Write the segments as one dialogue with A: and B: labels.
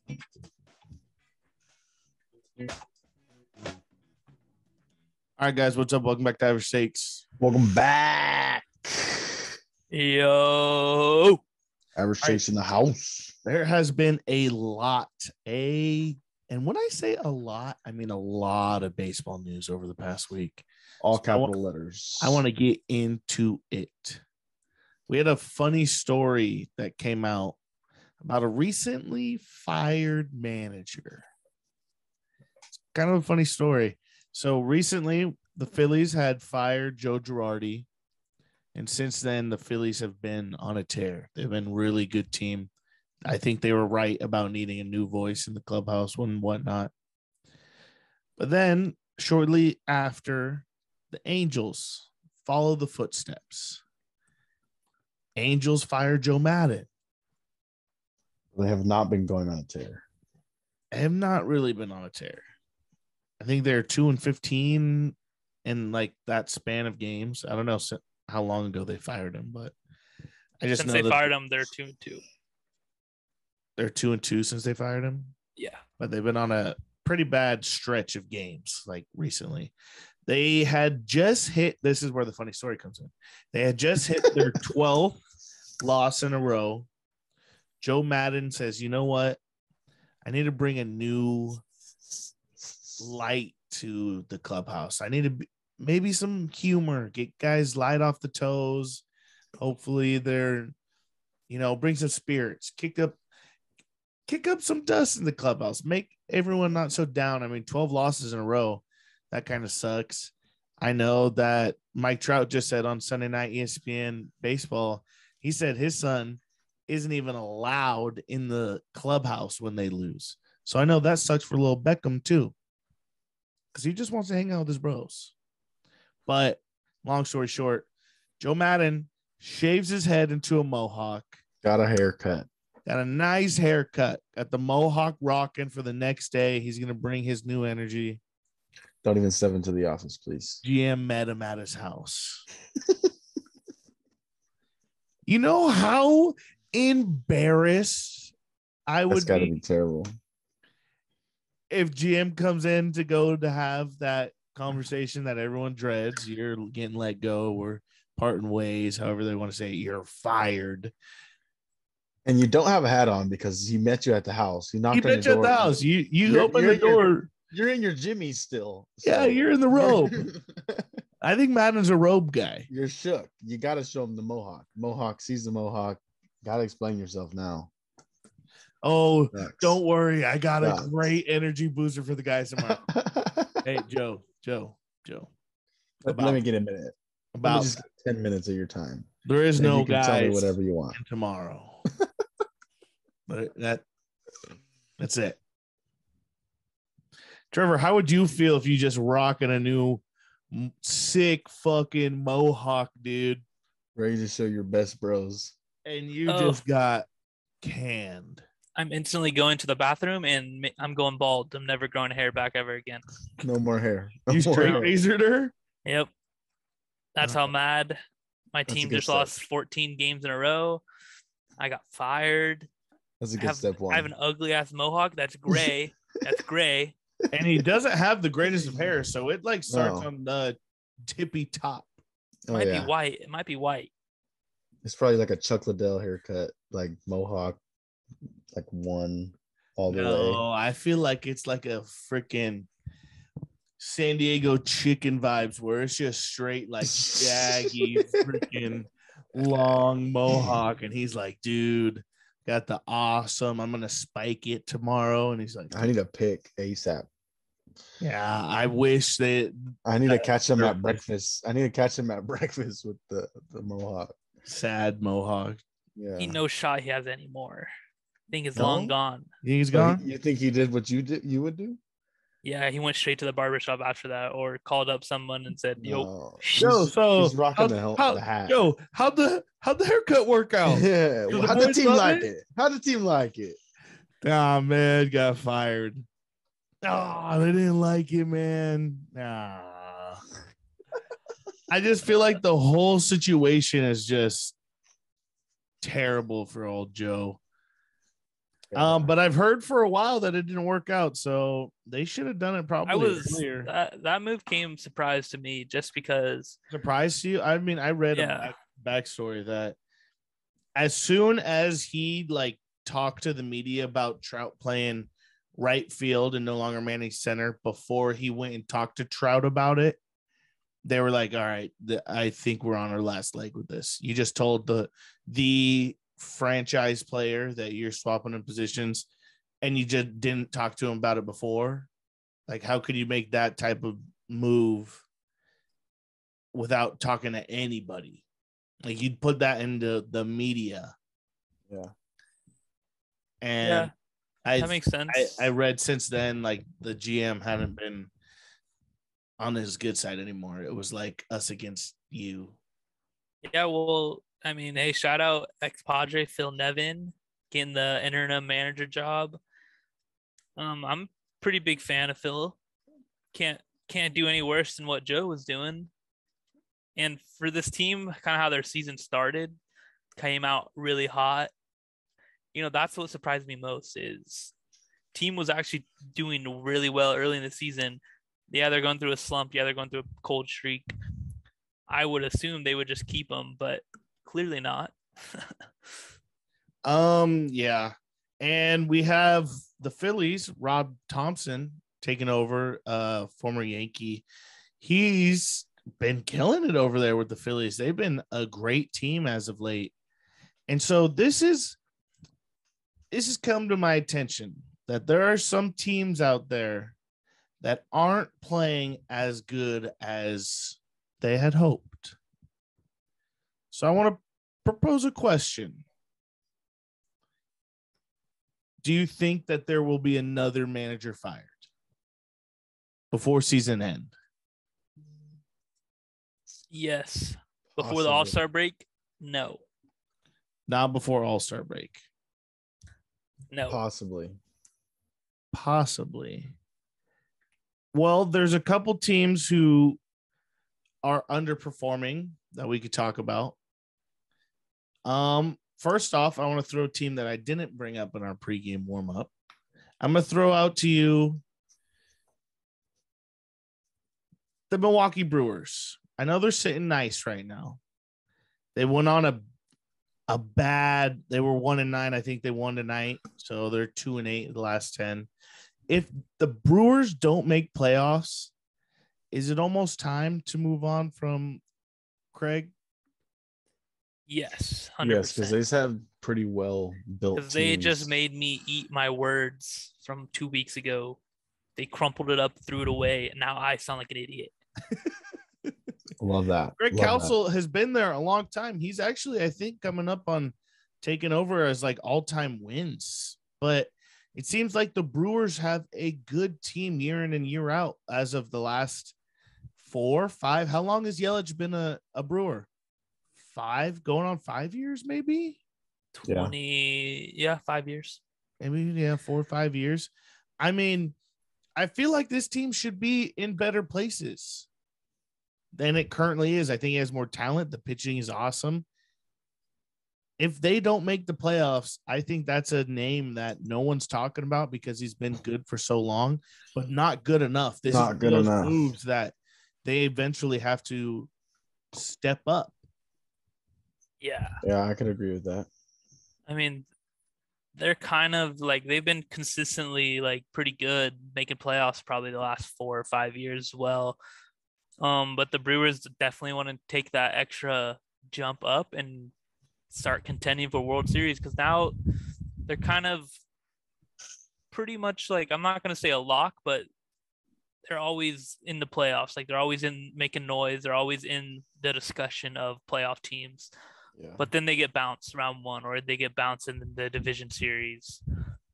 A: All right, guys, what's up? Welcome back to Average Stakes.
B: Welcome back.
C: Yo.
B: Average Stakes in the house.
A: There has been a lot, and when I say a lot, I mean a lot of baseball news over the past week.
B: All capital letters.
A: I want to get into it. We had a funny story that came out about a recently fired manager. It's kind of a funny story. So recently, the Phillies had fired Joe Girardi, and since then, the Phillies have been on a tear. They've been a really good team. I think they were right about needing a new voice in the clubhouse and whatnot. But then, shortly after, the Angels follow the footsteps. Angels fired Joe Madden.
B: They have not been going on a tear.
A: They have not really been on a tear. I think they're 2-15 in like that span of games. I don't know how long ago they fired him, but I just
C: since
A: know
C: they fired him, they're 2-2.
A: They're 2-2 since they fired him.
C: Yeah,
A: but they've been on a pretty bad stretch of games like recently. They had just hit. This is where the funny story comes in. They had just hit their 12th loss in a row. Joe Madden says, "You know what? I need to bring a new light to the clubhouse. I need to maybe some humor, get guys light off the toes. Hopefully they're, bring some spirits, kick up some dust in the clubhouse, make everyone not so down. I mean, 12 losses in a row, that kind of sucks. I know that Mike Trout just said on Sunday Night ESPN Baseball, he said his son isn't even allowed in the clubhouse when they lose. So I know that sucks for little Beckham too, because he just wants to hang out with his bros. But long story short, Joe Madden shaves his head into a mohawk.
B: Got a haircut.
A: Got a nice haircut. Got the mohawk rocking for the next day. He's going to bring his new energy.
B: Don't even step into the office, please.
A: GM met him at his house. You know how embarrassed I would be?
B: That's got to be terrible.
A: If GM comes in to go to have that conversation that everyone dreads, you're getting let go or parting ways, however they want to say it, you're fired.
B: And you don't have a hat on because he met you at the house. He knocked on your door.
A: At the house. You open the door.
B: You're in your Jimmy still.
A: So. Yeah, you're in the robe. I think Madden's a robe guy.
B: You're shook. You got to show him the mohawk. Mohawk sees the mohawk. Got to explain yourself now.
A: Oh, next. Don't worry. I got a great energy booster for the guys tomorrow. Hey, Joe.
B: Let me get a minute. About just 10 minutes of your time.
A: There is no
B: you can
A: guys
B: tell me whatever you want
A: tomorrow. But that's it. Trevor, how would you feel if you just rocking a new sick fucking mohawk, dude?
B: Ready to show your best bros.
A: And you just got canned.
C: I'm instantly going to the bathroom and I'm going bald. I'm never growing hair back ever again.
B: No more hair.
A: You straight razored her?
C: Yep. That's how mad. My team just lost 14 games in a row. I got fired.
B: That's a good step one.
C: I have an ugly ass mohawk that's gray. That's gray.
A: And he doesn't have the greatest of hair, so it like starts on the tippy top.
C: It might be white. It might be white.
B: It's probably like a Chuck Liddell haircut, like mohawk, like one all the way.
A: No, I feel like it's like a freaking San Diego chicken vibes where it's just straight like shaggy freaking long mohawk. And he's like, dude, got the awesome. I'm going to spike it tomorrow. And he's like,
B: I need a pick ASAP.
A: Yeah, I wish that.
B: I need to catch him at breakfast. I need to catch him at breakfast with the mohawk.
A: Sad mohawk.
C: Yeah. He no shot he has anymore. I think it's long gone.
A: He's gone?
B: You think he did what you would do?
C: Yeah, he went straight to the barbershop after that or called up someone and said,
A: Yo, so
B: he's rocking the hat.
A: Yo, how'd the haircut work out?
B: Yeah, how'd the team like it? How'd the team like it?
A: Ah, man, got fired. Oh, they didn't like it, man. Nah. I just feel like the whole situation is just terrible for old Joe. But I've heard for a while that it didn't work out, so they should have done it probably earlier.
C: That move came surprise to me just because.
A: Surprised you? I mean, I read a backstory that as soon as he like talked to the media about Trout playing right field and no longer managing center before he went and talked to Trout about it, they were like, all right, I think we're on our last leg with this. You just told the franchise player that you're swapping in positions and you just didn't talk to him about it before. Like, how could you make that type of move without talking to anybody? Like, you'd put that into the media.
B: Yeah.
C: And that makes sense.
A: I read since then, like, the GM hadn't been on his good side anymore. It was like us against you.
C: Yeah, well, I mean, hey, shout out ex-Padre Phil Nevin getting the interim manager job. I'm a pretty big fan of Phil. Can't do any worse than what Joe was doing. And for this team, kind of how their season started, came out really hot. You know, that's what surprised me most is team was actually doing really well early in the season. Yeah, they're going through a slump. Yeah, they're going through a cold streak. I would assume they would just keep them, but clearly not.
A: Yeah. And we have the Phillies, Rob Thompson taking over, former Yankee. He's been killing it over there with the Phillies. They've been a great team as of late. And so this has come to my attention that there are some teams out there that aren't playing as good as they had hoped. So I want to propose a question. Do you think that there will be another manager fired before season end?
C: Yes. Before the All-Star break? No.
A: Not before All-Star break.
C: No.
A: Possibly. Well, there's a couple teams who are underperforming that we could talk about. First off, I want to throw a team that I didn't bring up in our pregame warm-up. I'm going to throw out to you the Milwaukee Brewers. I know they're sitting nice right now. They went on they were 1-9. I think they won tonight. So they're 2-8 in the last 10. If the Brewers don't make playoffs, is it almost time to move on from Craig?
C: Yes, 100%.
B: Yes, because they just have pretty well built.
C: Because they just made me eat my words from 2 weeks ago. They crumpled it up, threw it away, and now I sound like an idiot.
B: Love that.
A: Greg Counsell has been there a long time. He's actually, I think, coming up on taking over as like all-time wins. But it seems like the Brewers have a good team year in and year out as of the last 4 or 5. How long has Yelich been a Brewer? 5, going on 5 years, maybe?
C: 5 years.
A: Maybe, 4 or 5 years. I mean, I feel like this team should be in better places than it currently is. I think he has more talent. The pitching is awesome. If they don't make the playoffs, I think that's a name that no one's talking about because he's been good for so long, but not good enough. This is those moves that they eventually have to step up.
C: Yeah,
B: I can agree with that.
C: I mean, they're kind of like they've been consistently like pretty good making playoffs probably the last 4 or 5 years as well. But the Brewers definitely want to take that extra jump up and start contending for World Series because now they're kind of pretty much like, I'm not going to say a lock, but they're always in the playoffs. Like they're always in making noise. They're always in the discussion of playoff teams. Yeah. But then they get bounced round 1 or they get bounced in the division series.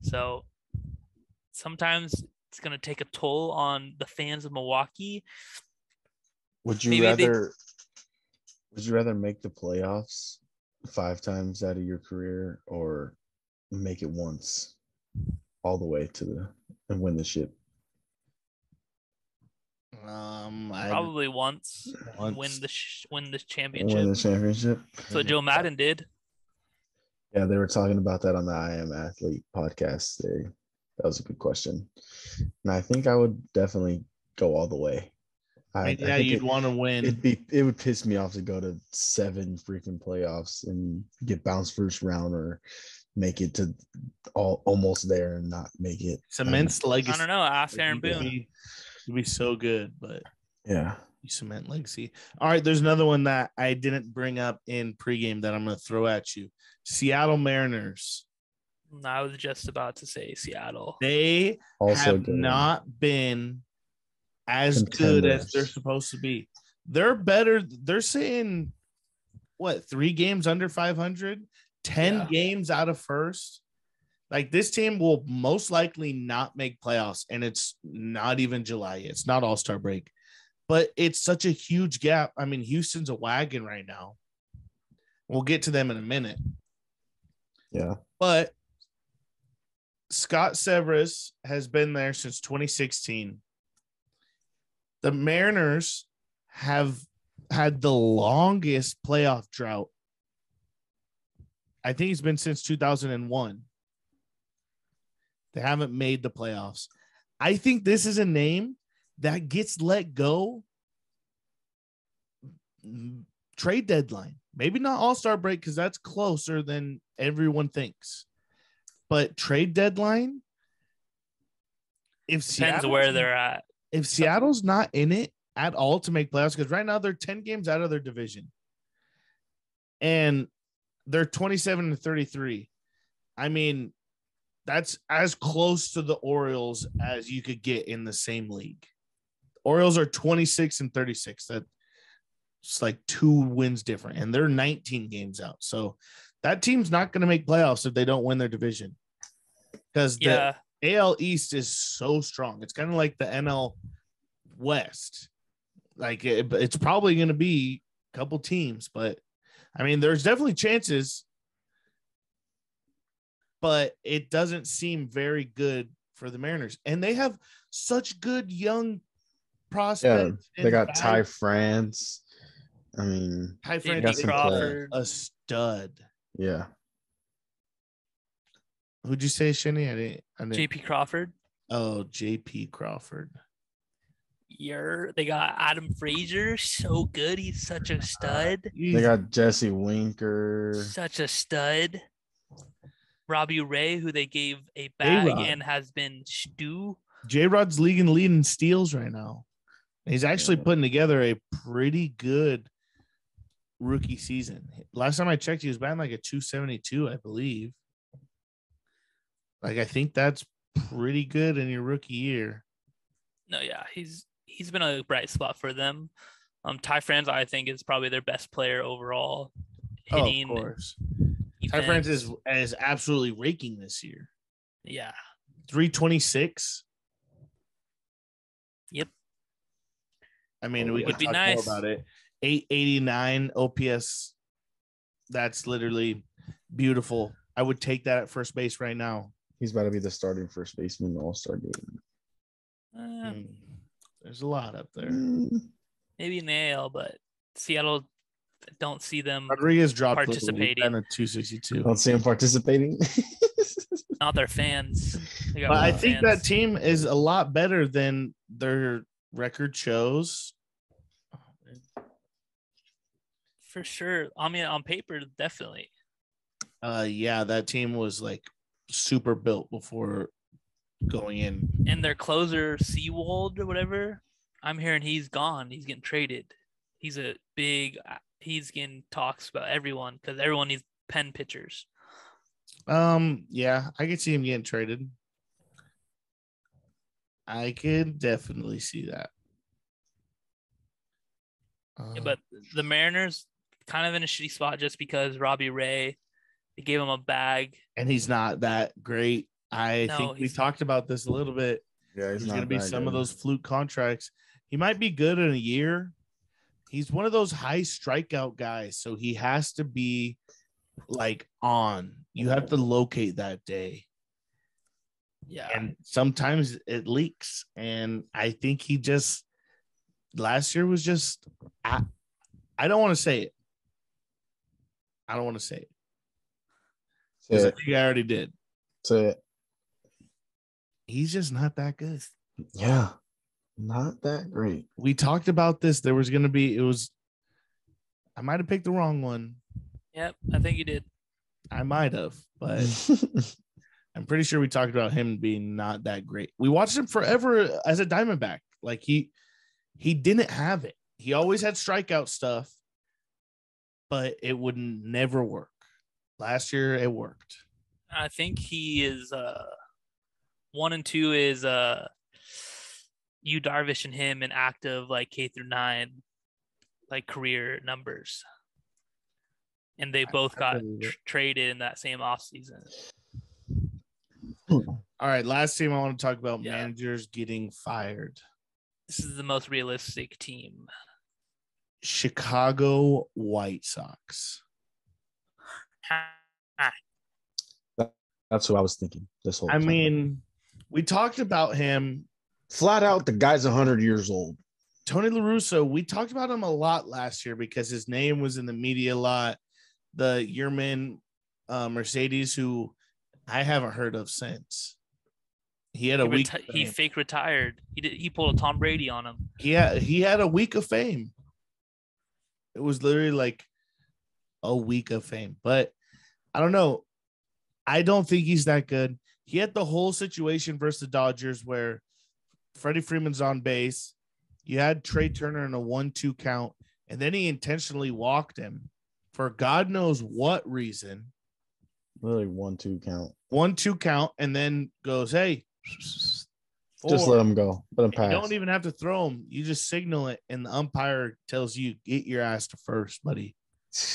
C: So sometimes it's going to take a toll on the fans of Milwaukee.
B: Would you rather make the playoffs 5 times out of your career or make it once all the way and win the ship?
C: Probably once. Win the championship.
B: Win the championship.
C: That's what Joe Madden did.
B: Yeah, they were talking about that on the I Am Athlete podcast. That was a good question. And I think I would definitely go all the way.
A: I mean,
B: I think
A: you'd want to win.
B: it would piss me off to go to 7 freaking playoffs and get bounced first round or make it to almost there and not make it.
A: Cements legacy.
C: I don't know. Ask Aaron Boone.
A: It'd be so good, but
B: yeah.
A: You cement legacy. All right, there's another one that I didn't bring up in pregame that I'm going to throw at you. Seattle Mariners.
C: I was just about to say Seattle.
A: They have not been as good as they're supposed to be. They're better. They're saying, 3 games under 500, 10 games out of first. Like, this team will most likely not make playoffs, and it's not even July. It's not All-Star break. But it's such a huge gap. I mean, Houston's a wagon right now. We'll get to them in a minute.
B: Yeah.
A: But Scott Severus has been there since 2016. The Mariners have had the longest playoff drought. I think it's been since 2001. They haven't made the playoffs. I think this is a name that gets let go trade deadline. Maybe not All-Star break because that's closer than everyone thinks. But trade deadline,
C: depends where they're at.
A: If Seattle's not in it at all to make playoffs, because right now they're 10 games out of their division. And they're 27-33. I mean, that's as close to the Orioles as you could get in the same league. Orioles are 26-36. That's like 2 wins different, and they're 19 games out. So that team's not going to make playoffs if they don't win their division, because the AL East is so strong. It's kind of like the NL West. Like it's probably going to be a couple teams, but I mean, there's definitely chances, but it doesn't seem very good for the Mariners. And they have such good young prospects.
B: Yeah, they got Ty France. I mean,
A: Ty France
C: Crawford,
A: a stud.
B: Yeah.
A: Who'd you say, Shenny? I didn't.
C: JP Crawford.
A: Oh, JP Crawford.
C: They got Adam Frazier. So good. He's such a stud.
B: They got Jesse Winker.
C: Such a stud. Robbie Ray, who they gave a bag and has been stew.
A: J-Rod's leading steals right now. He's actually putting together a pretty good rookie season. Last time I checked, he was batting like a 272, I believe. Like, I think that's pretty good in your rookie year.
C: No, yeah, he's been a bright spot for them. Ty France, I think, is probably their best player overall. Hitting,
A: of course. Ty France is absolutely raking this year.
C: Yeah.
A: 326.
C: Yep.
A: I mean, we could talk more about it. 889 OPS. That's literally beautiful. I would take that at first base right now.
B: He's about to be the starting first baseman in the All-Star game.
A: There's a lot up there.
C: Maybe in the AL, but Seattle, don't see them
A: Rodriguez dropped
C: participating.
A: Kind of 262.
B: Don't see him participating.
C: Not their fans.
A: But I think that team is a lot better than their record shows.
C: For sure. I mean, on paper, definitely.
A: Yeah, that team was like super built before going in.
C: And their closer, Seawald or whatever, I'm hearing he's gone. He's getting traded. He's getting talks about everyone because everyone needs pen pitchers.
A: Yeah, I could see him getting traded. I could definitely see that.
C: But the Mariners kind of in a shitty spot just because Robbie Ray, they gave him a bag. And
A: he's not that great. I think we talked about this a little bit.
B: Yeah,
A: There's going to be some of those fluke contracts. He might be good in a year. He's one of those high strikeout guys, so he has to be like on. You have to locate that day.
C: Yeah.
A: And sometimes it leaks. And I think he just last year was just I don't want to say it. Because I think I already did.
B: Say it.
A: He's just not that good.
B: Yeah. Not that great.
A: We talked about this. There was going to be, I might have picked the wrong one.
C: Yep, I think you did.
A: I might have, but I'm pretty sure we talked about him being not that great. We watched him forever as a Diamondback. Like he didn't have it. He always had strikeout stuff, but it would never work. Last year it worked.
C: I think he is 1 and 2 is Yu Darvish and him in active like K through 9 like career numbers. And they both got traded in that same offseason.
A: All right, last team I want to talk about, managers getting fired.
C: This is the most realistic team.
A: Chicago White Sox.
B: That's what I was thinking this whole time.
A: I mean, we talked about him.
B: Flat out, the guy's 100 years old.
A: Tony La Russa, we talked about him a lot last year because his name was in the media a lot. The Yearman Mercedes, who I haven't heard of since. He had a week.
C: He fake retired. He pulled a Tom Brady on him.
A: He had a week of fame. It was literally like a week of fame. But I don't know. I don't think he's that good. He had the whole situation versus the Dodgers where Freddie Freeman's on base. You had Trey Turner in a 1-2 count, and then he intentionally walked him for God knows what reason.
B: Really 1-2 count.
A: 1-2 count, and then goes, hey,
B: just let him go. Let him pass.
A: You don't even have to throw him. You just signal it, and the umpire tells you, get your ass to first, buddy.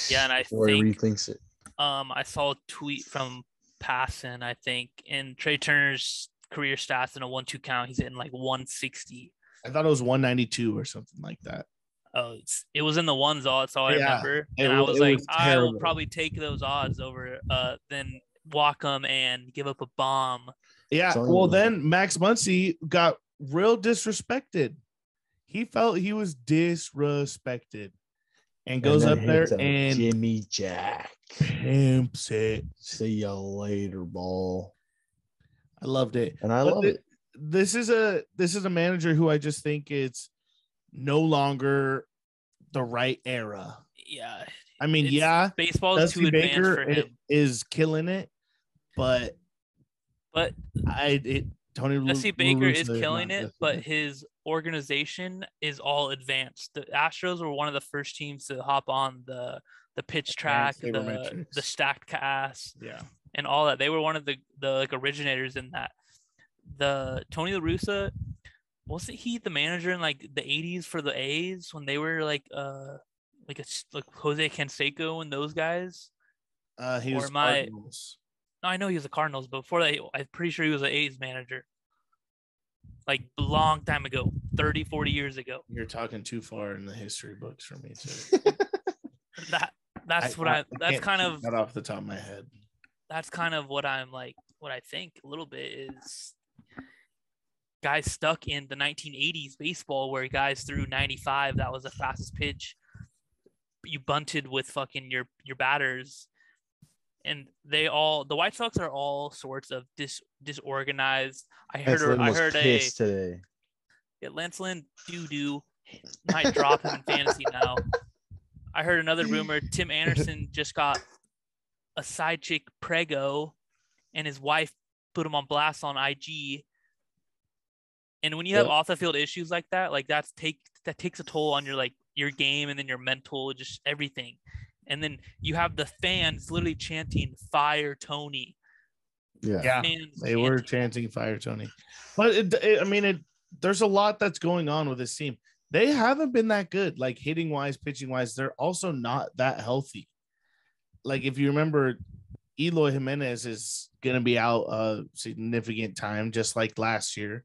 C: Yeah, and I
B: Before
C: think
B: he rethinks it.
C: I saw a tweet from Passon, I think, in Trey Turner's career stats in a 1-2 count. He's hitting like 160.
A: I thought it was 192 or something like that.
C: Oh, it was in the ones. That's all I remember. And I was like, I will probably take those odds over than walk them and give up a bomb.
A: Yeah. Well, then Max Muncy got real disrespected. He felt he was disrespected and goes up there and
B: Jimmy Jack
A: pimps it.
B: See you later, ball.
A: I loved it.
B: And I love it.
A: This is a manager who I just think it's no longer the right era.
C: Yeah.
A: I mean,
C: baseball is too advanced for him.
A: Is killing it, but Tony
C: Jesse Baker is killing it, but his organization is all advanced. The Astros were one of the first teams to hop on the pitch track, the stacked cast, and all that. They were one of the like originators in that. The Tony La Russa, wasn't he the manager in like the 80s for the A's when they were like Jose Canseco and those guys?
A: He was Cardinals.
C: No, I know he was the Cardinals, but before that, I'm pretty sure he was the A's manager. Like a long time ago, 30, 40 years ago.
A: You're talking too far in the history books for me too.
C: That's kind of
A: off the top of my head.
C: That's kind of what I'm like. What I think a little bit is guys stuck in the 1980s baseball where guys threw 95. That was the fastest pitch. You bunted with fucking your batters. And the White Sox are all sorts of disorganized. I heard
B: today.
C: Yeah, Lance Lynn doo-doo might drop him in fantasy now. I heard another rumor. Tim Anderson just got a side chick prego, and his wife put him on blast on IG. And when you have off the field issues like that, like that takes a toll on your game and then your mental, just everything. And then you have the fans literally chanting "Fire Tony."
A: Yeah, they were chanting "Fire Tony," but there's a lot that's going on with this team. They haven't been that good, like hitting wise, pitching wise. They're also not that healthy. Like if you remember, Eloy Jimenez is going to be out a significant time, just like last year,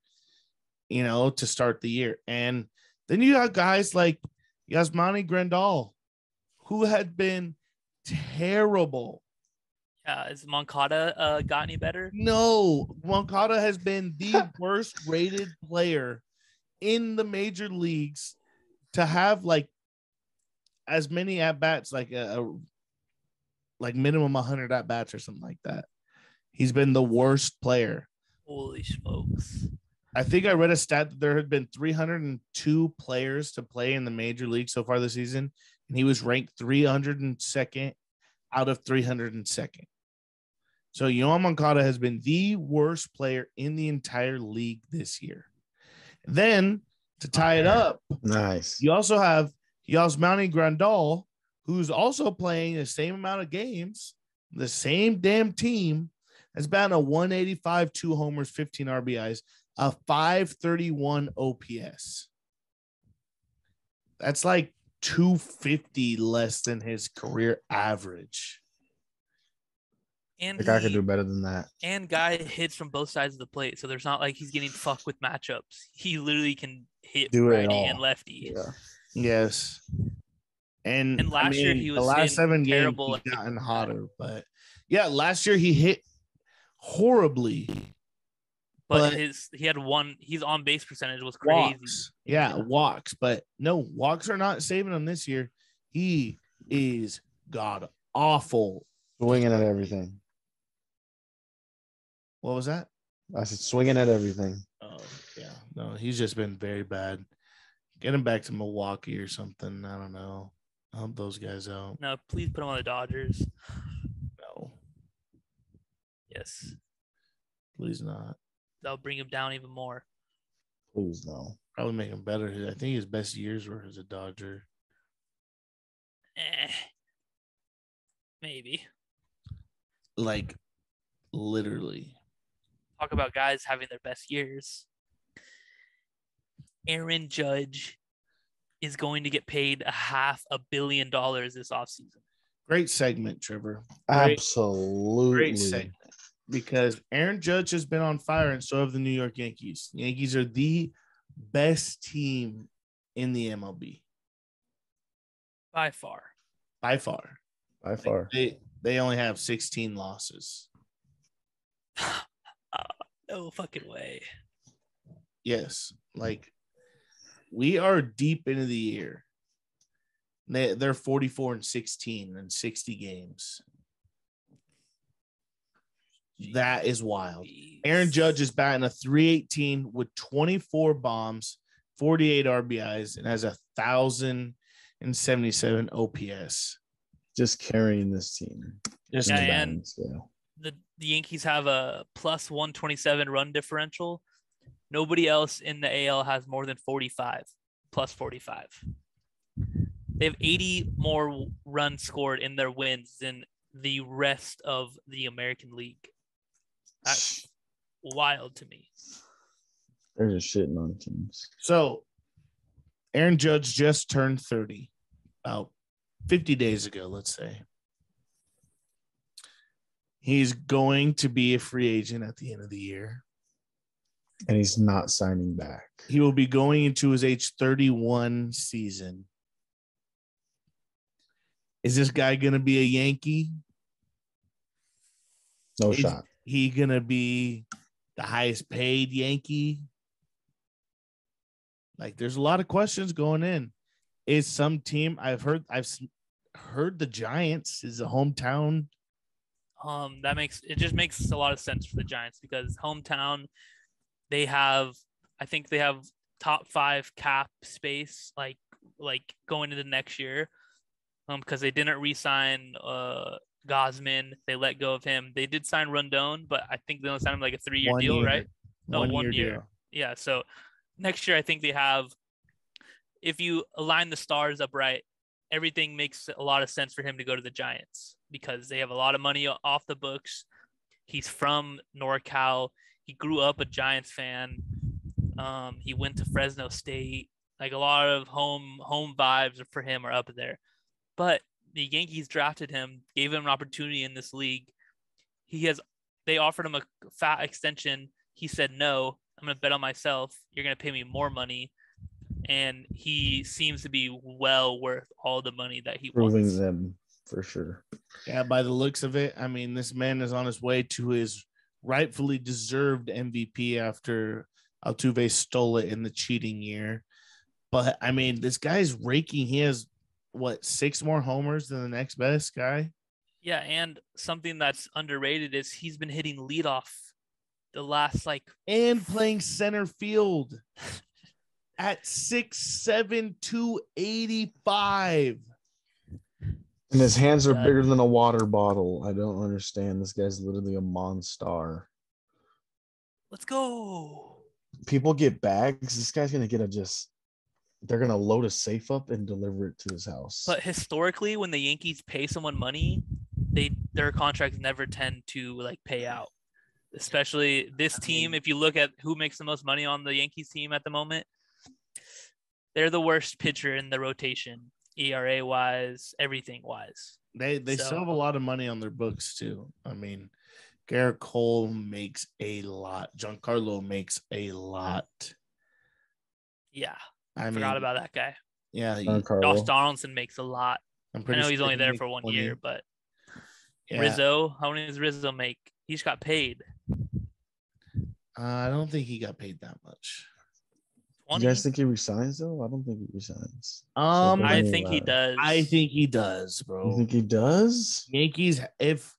A: to start the year. And then you have guys like Yasmani Grandal, who had been terrible.
C: Yeah, is Moncada got any better?
A: No, Moncada has been the worst rated player in the major leagues to have like as many at bats, like like minimum 100 at bats or something like that. He's been the worst player.
C: Holy smokes.
A: I think I read a stat that there had been 302 players to play in the major league so far this season, and he was ranked 302nd out of 302nd. So Yoan Moncada has been the worst player in the entire league this year. Then to tie it up,
B: nice.
A: you also have Yasmani Grandal, who's also playing the same amount of games, the same damn team, has batting a 185, 2 homers, 15 RBIs, a 531 OPS. That's like 250 less than his career average.
C: And
B: the guy could do better than that.
C: And guy hits from both sides of the plate, so there's not like he's getting fucked with matchups. He literally can hit righty and lefty.
B: Yeah.
A: Yes. And
C: last year he was
A: the last 7
C: terrible,
A: games he's gotten hotter, but yeah, last year he hit horribly.
C: But he had one. His on base percentage was crazy.
A: Walks. Yeah, walks. But no, walks are not saving him this year. He is god awful.
B: Swinging at everything.
A: What was that?
B: I said swinging at everything.
A: Oh, yeah. No, he's just been very bad. Get him back to Milwaukee or something. I don't know. Help those guys out.
C: No, please put him on the Dodgers.
A: No.
C: Yes.
A: Please not.
C: That'll bring him down even more.
B: Please no.
A: Probably make him better. I think his best years were as a Dodger.
C: Maybe.
A: Like, literally.
C: Talk about guys having their best years. Aaron Judge is going to get paid $500 million this offseason.
A: Great segment, Trevor.
B: Absolutely.
A: Great segment. Because Aaron Judge has been on fire, and so have the New York Yankees. The Yankees are the best team in the MLB.
C: By far.
B: By far.
A: They only have 16 losses.
C: No fucking way.
A: Yes. Like, we are deep into the year. They're 44-16 in 60 games. That is wild. Aaron Judge is batting a 318 with 24 bombs, 48 RBIs, and has 1,077 OPS.
B: Just carrying this team.
C: The Yankees have a plus 127 run differential. Nobody else in the AL has more than 45, plus 45. They have 80 more runs scored in their wins than the rest of the American League. That's wild to me.
B: They're just shitting on teams.
A: So, Aaron Judge just turned 30, about 50 days ago, let's say. He's going to be a free agent at the end of the year.
B: And he's not signing back.
A: He will be going into his age 31 season. Is this guy going to be a Yankee?
B: No shot.
A: He going to be the highest paid Yankee? Like, there's a lot of questions going in. Is some team I've heard the Giants is a hometown.
C: It just makes a lot of sense for the Giants because hometown, I think they have top 5 cap space like going into next year. Because they didn't re-sign Gosman. They let go of him. They did sign Rondon, but I think they only signed him like a 3-year deal, right? No, 1 year. Deal. Yeah, so next year I think they have, if you align the stars up right, everything makes a lot of sense for him to go to the Giants because they have a lot of money off the books. He's from NorCal. He grew up a Giants fan. He went to Fresno State. Like a lot of home vibes for him are up there. But the Yankees drafted him, gave him an opportunity in this league. They offered him a fat extension. He said, no, I'm going to bet on myself. You're going to pay me more money. And he seems to be well worth all the money that he wants.
B: Proving them for sure.
A: Yeah, by the looks of it, I mean, this man is on his way to his rightfully deserved MVP after Altuve stole it in the cheating year. But, I mean, this guy's raking. He has, 6 more homers than the next best guy?
C: Yeah, and something that's underrated is he's been hitting leadoff the last
A: and playing center field at 6'7", 285.
B: And his hands are bigger than a water bottle. I don't understand. This guy's literally a monster.
C: Let's go.
B: People get bags. This guy's gonna they're gonna load a safe up and deliver it to his house.
C: But historically, when the Yankees pay someone money, their contracts never tend to pay out. Especially this team, if you look at who makes the most money on the Yankees team at the moment, they're the worst pitcher in the rotation, ERA wise, everything wise.
A: They still have a lot of money on their books too. I mean, Garrett Cole makes a lot. Giancarlo makes a lot.
C: Yeah, I forgot about that guy.
A: Yeah,
C: Josh Donaldson makes a lot. I know he's only there for 1 year, but yeah. Rizzo, how many does Rizzo make? He just got paid.
A: I don't think he got paid that much.
C: 20?
B: You guys think he resigns though? I don't think he resigns.
C: I think he does.
A: I think he does, bro.
B: You think he does?
A: Yankees, if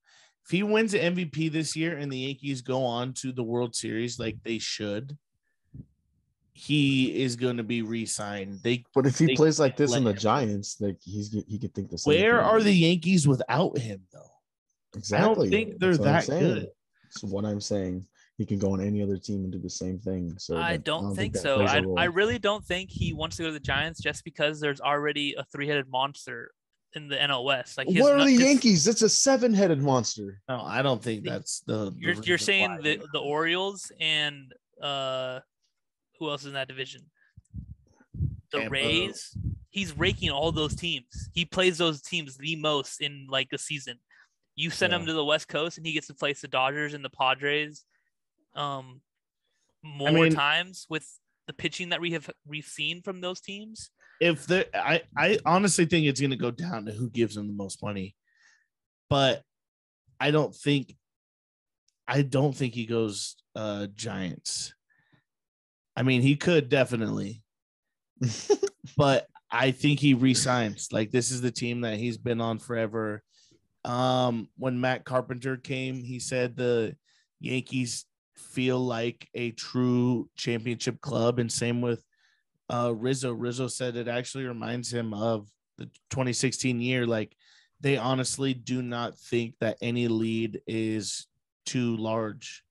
A: he wins the MVP this year and the Yankees go on to the World Series like they should, he is going to be re-signed.
B: But if he plays like this in the Giants, he could think the same.
A: Where are the Yankees without him though?
B: Exactly.
A: I don't think they're that good.
B: That's what I'm saying. He can go on any other team and do the same thing. So
C: I don't think so. I really don't think he wants to go to the Giants just because there's already a 3-headed monster in the NL West.
B: What are the Yankees? It's a 7-headed monster.
A: No, I don't think that's the.
C: You're saying the Orioles and who else is in that division? The Rays. He's raking all those teams. He plays those teams the most in a season. You send him to the West Coast and he gets to place the Dodgers and the Padres more times with the pitching that we've seen from those teams.
A: I honestly think it's going to go down to who gives him the most money, but I don't think he goes Giants. I mean, he could definitely, but I think he resigns. This is the team that he's been on forever. When Matt Carpenter came, he said the Yankees feel like a true championship club, and same with Rizzo. Rizzo said it actually reminds him of the 2016 year. They honestly do not think that any lead is too large.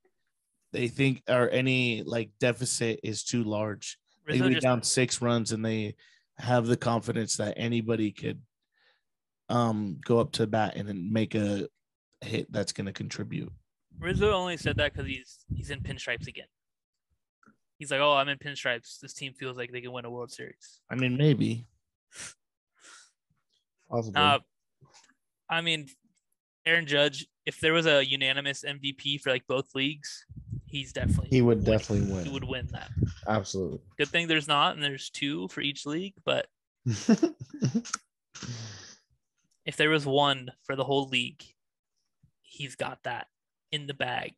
A: They think or any deficit is too large. Rizzo they be down 6 runs and they have the confidence that anybody could go up to bat and then make a hit that's going to contribute.
C: Rizzo only said that because he's in pinstripes again. He's like, oh, I'm in pinstripes. This team feels like they can win a World Series.
A: I mean, maybe.
B: Possibly.
C: I mean, Aaron Judge, if there was a unanimous MVP for both leagues, he would definitely win. He would win that.
B: Absolutely.
C: Good thing there's not, and there's 2 for each league, but if there was one for the whole league, he's got that in the bag.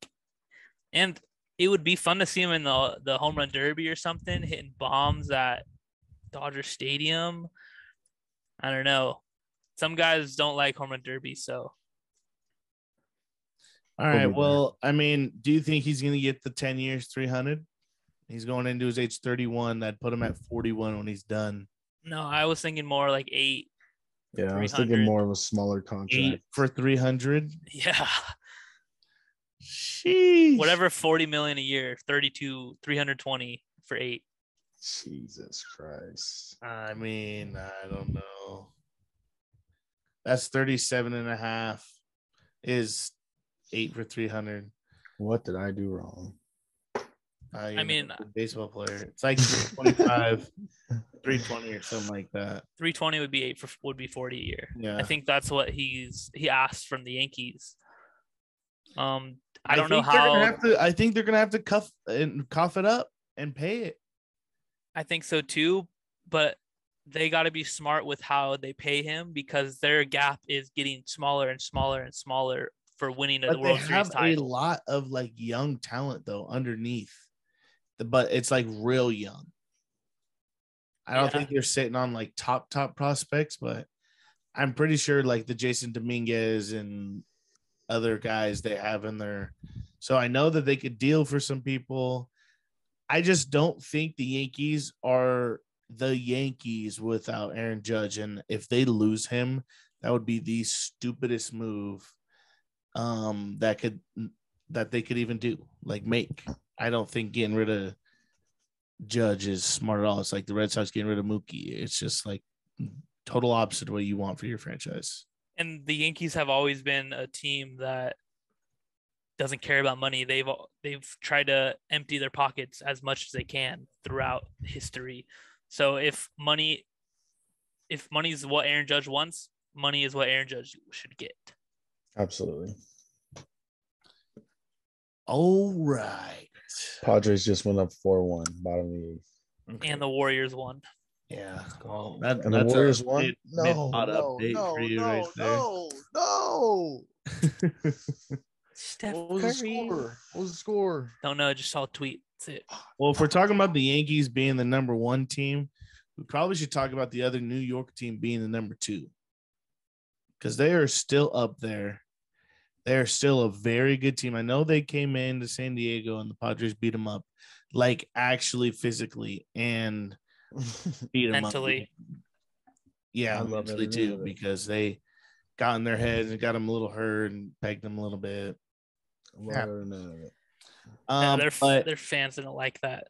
C: And it would be fun to see him in the home run derby or something, hitting bombs at Dodger Stadium. I don't know. Some guys don't like home run derby, so.
A: All right. Well, I mean, do you think he's going to get the 10 years, 300? He's going into his age 31. That'd put him at 41 when he's done.
C: No, I was thinking more 8.
B: Yeah, I was thinking more of a smaller contract.
A: 8 for 300?
C: Yeah.
A: Sheesh.
C: Whatever, 40 million a year, 320 for 8.
B: Jesus Christ.
A: I mean, I don't know. That's 37.5 is 8 for 300.
B: What did I do wrong?
C: I mean,
A: baseball player. It's 325, 320 or something like that.
C: 320 would be 40 a year.
A: Yeah.
C: I think that's what he asked from the Yankees. I don't know how.
A: I think they're gonna have to cough it up and pay it.
C: I think so too, but they got to be smart with how they pay him because their gap is getting smaller and smaller and smaller for winning the World Series title.
A: They have a lot of young talent though underneath, but it's real young. I don't think they're sitting on top prospects, but I'm pretty sure like the Jason Dominguez and other guys they have in there. So I know that they could deal for some people. I just don't think the Yankees are the Yankees without Aaron Judge. And if they lose him, that would be the stupidest move that they could even do, like make. I don't think getting rid of Judge is smart at all. It's like the Red Sox getting rid of Mookie. It's just like total opposite of what you want for your franchise.
C: And the Yankees have always been a team that doesn't care about money. They've tried to empty their pockets as much as they can throughout history. So if money's what Aaron Judge wants, money is what Aaron Judge should get.
B: Absolutely.
A: All right.
B: Padres just went up 4-1, bottom of the eighth.
C: Okay. And the Warriors won.
A: Yeah. Well,
B: and the Warriors won?
A: No.
C: Steph
B: what was
C: Curry.
B: What was the score?
C: Don't know. Just saw a tweet. That's it.
A: Well, if we're talking about the Yankees being the number 1 team, we probably should talk about the other New York team being the number 2. Because they are still up there. They're still a very good team. I know they came into San Diego and the Padres beat them up, like actually physically and beat them
C: mentally.
A: Up. Yeah, mentally too, because they got in their heads and got them a little hurt and pegged them a little bit.
C: Their fans didn't like that.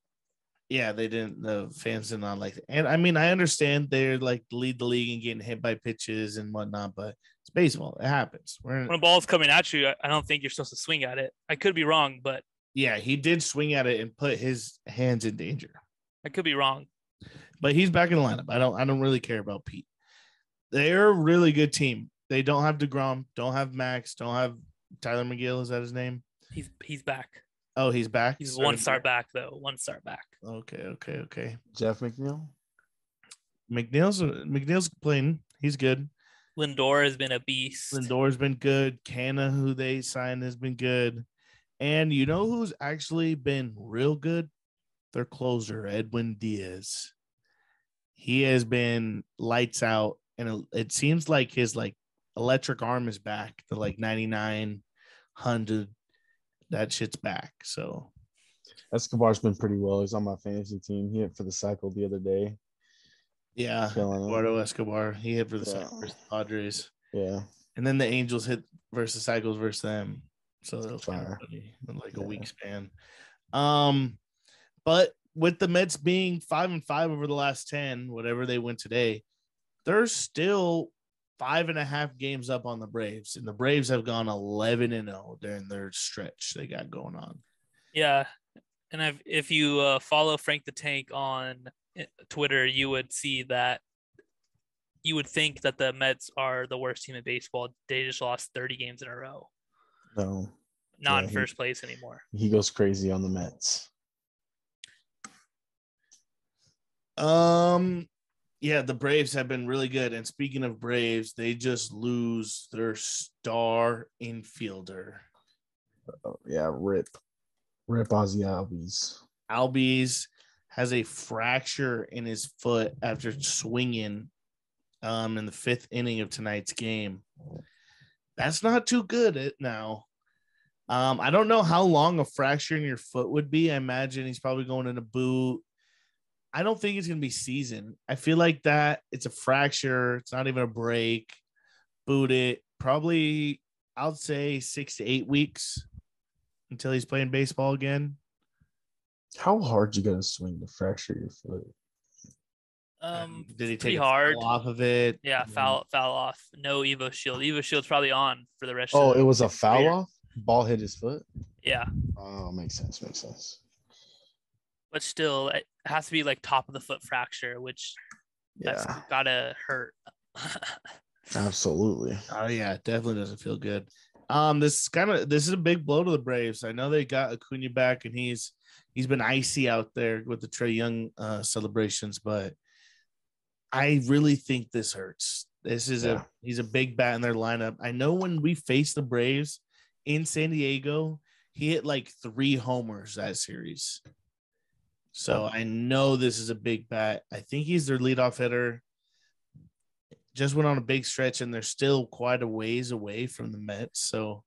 A: Yeah, they didn't. The fans did not like it. And I mean, I understand they're like lead the league and getting hit by pitches and whatnot, but it's baseball. It happens.
C: When a ball's coming at you, I don't think you're supposed to swing at it. I could be wrong, but
A: yeah, he did swing at it and put his hands in danger.
C: I could be wrong,
A: but he's back in the lineup. I don't really care about Pete. They're a really good team. They don't have DeGrom, don't have Max, don't have Tyler McGill. Is that his name?
C: He's back.
A: Oh, he's back.
C: He's one start back though. One start back.
A: Okay.
B: Jeff McNeil.
A: McNeil's playing. He's good.
C: Lindor has been a beast.
A: Lindor's been good. Canna, who they signed, has been good. And you know who's actually been real good? Their closer, Edwin Diaz. He has been lights out, and it seems like his like electric arm is back to like 99, 100. That shit's back. So
B: Escobar's been pretty well. He's on my fantasy team. He hit for the cycle the other day.
A: Yeah, Eduardo Escobar. He hit for the cycle versus the Padres.
B: Yeah.
A: And then the Angels hit versus cycles versus them. So that was kind of funny in like a week span. But with the Mets being 5-5 over the last 10, whatever they win today, they're still 5.5 games up on the Braves, and the Braves have gone 11-0 during their stretch they got going on.
C: Yeah, and if you follow Frank the Tank on Twitter, you would see that. You would think that the Mets are the worst team in baseball. They just lost 30 games in a row.
B: No,
C: not in first place anymore.
B: He goes crazy on the Mets.
A: Yeah, the Braves have been really good. And speaking of Braves, they just lose their star infielder.
B: Yeah, rip Ozzy Albies.
A: Albies has a fracture in his foot after swinging in the 5th inning of tonight's game. That's not too good now. I don't know how long a fracture in your foot would be. I imagine he's probably going in a boot. I don't think it's going to be season. I feel like that it's a fracture. It's not even a break. Boot it. Probably, I'll say 6 to 8 weeks until he's playing baseball again.
B: How hard you got to swing to fracture your foot?
A: Did he
C: take hard
A: off of it?
C: Yeah, foul off. No Evo Shield. Evo Shield's probably on for the rest
B: of
C: the
B: it was a foul career. Off? Ball hit his foot?
C: Yeah.
B: Oh, makes sense.
C: But still, it has to be like top of the foot fracture, which that's gotta hurt.
B: Absolutely.
A: Oh yeah, it definitely doesn't feel good. This is a big blow to the Braves. I know they got Acuna back, and he's been icy out there with the Trey Young celebrations, but I really think this hurts. He's a big bat in their lineup. I know when we faced the Braves in San Diego, he hit like 3 homers that series. So I know this is a big bat. I think he's their leadoff hitter. just went on a big stretch, and they're still quite a ways away from the Mets. So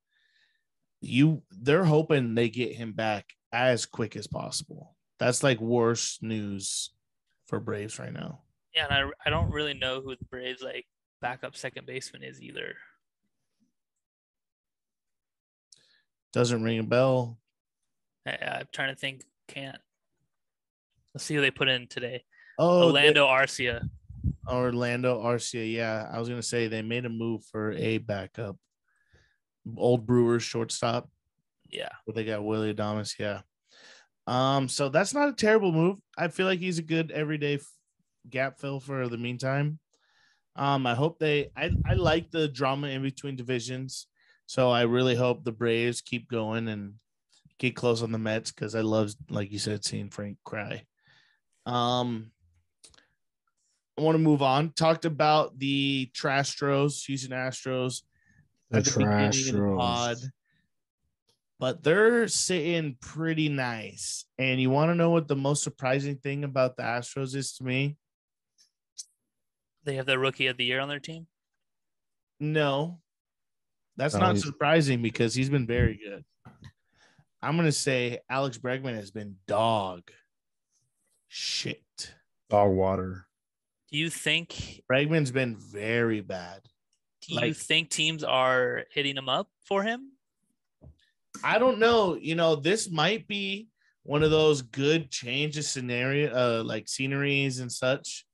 A: they're hoping they get him back as quick as possible. That's like worst news for Braves right now.
C: Yeah, and I don't really know who the Braves like backup second baseman is either.
A: Doesn't ring a bell.
C: I'm trying to think. Can't. Let's see who they put in today.
A: Oh,
C: Orlando Arcia.
A: Orlando Arcia. Yeah, I was gonna say they made a move for a backup. Old Brewers shortstop.
C: Yeah,
A: but they got Willie Adames. Yeah. So that's not a terrible move. I feel like he's a good everyday gap fill for the meantime. I hope I like the drama in between divisions. So I really hope the Braves keep going and get close on the Mets because I love, like you said, seeing Frank cry. I want to move on. Talked about the Houston Astros.
B: The Trastros.
A: But they're sitting pretty nice. And you want to know what the most surprising thing about the Astros is to me?
C: They have the rookie of the year on their team?
A: No. That's not surprising because he's been very good. I'm going to say Alex Bregman has been dog shit.
B: Dog water.
C: Do you think
A: Bregman's been very bad?
C: Do you think teams are hitting him up for him?
A: I don't know. This might be one of those good change of scenario, like sceneries and such.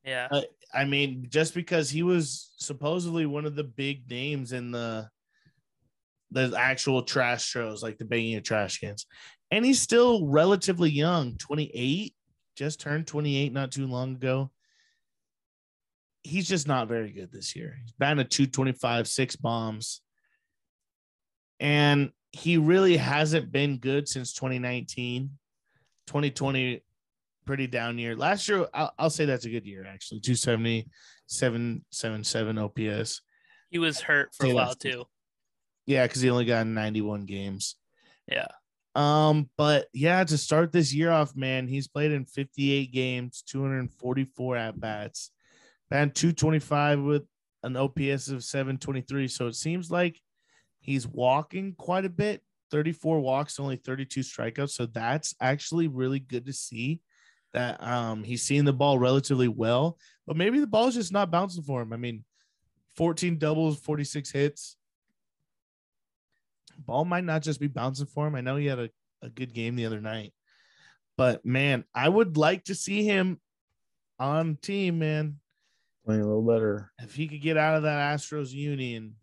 C: Yeah.
A: I mean, just because he was supposedly one of the big names in the actual trash shows, like the banging of trash cans. And he's still relatively young, 28, just turned 28 not too long ago. He's just not very good this year. He's batting a 225, 6 bombs. And he really hasn't been good since 2019. 2020, pretty down year. Last year, I'll say that's a good year, actually. 270, 777 OPS.
C: He was hurt for a while, too.
A: Yeah, because he only got 91 games.
C: Yeah.
A: But yeah, to start this year off, man, he's played in 58 games, 244 at-bats. Batting 225 with an OPS of 723. So it seems like he's walking quite a bit. 34 walks, only 32 strikeouts. So that's actually really good to see that he's seeing the ball relatively well. But maybe the ball's just not bouncing for him. I mean, 14 doubles, 46 hits. Ball might not just be bouncing for him. I know he had a good game the other night. But, man, I would like to see him on team, man.
B: Playing a little better.
A: If he could get out of that Astros union,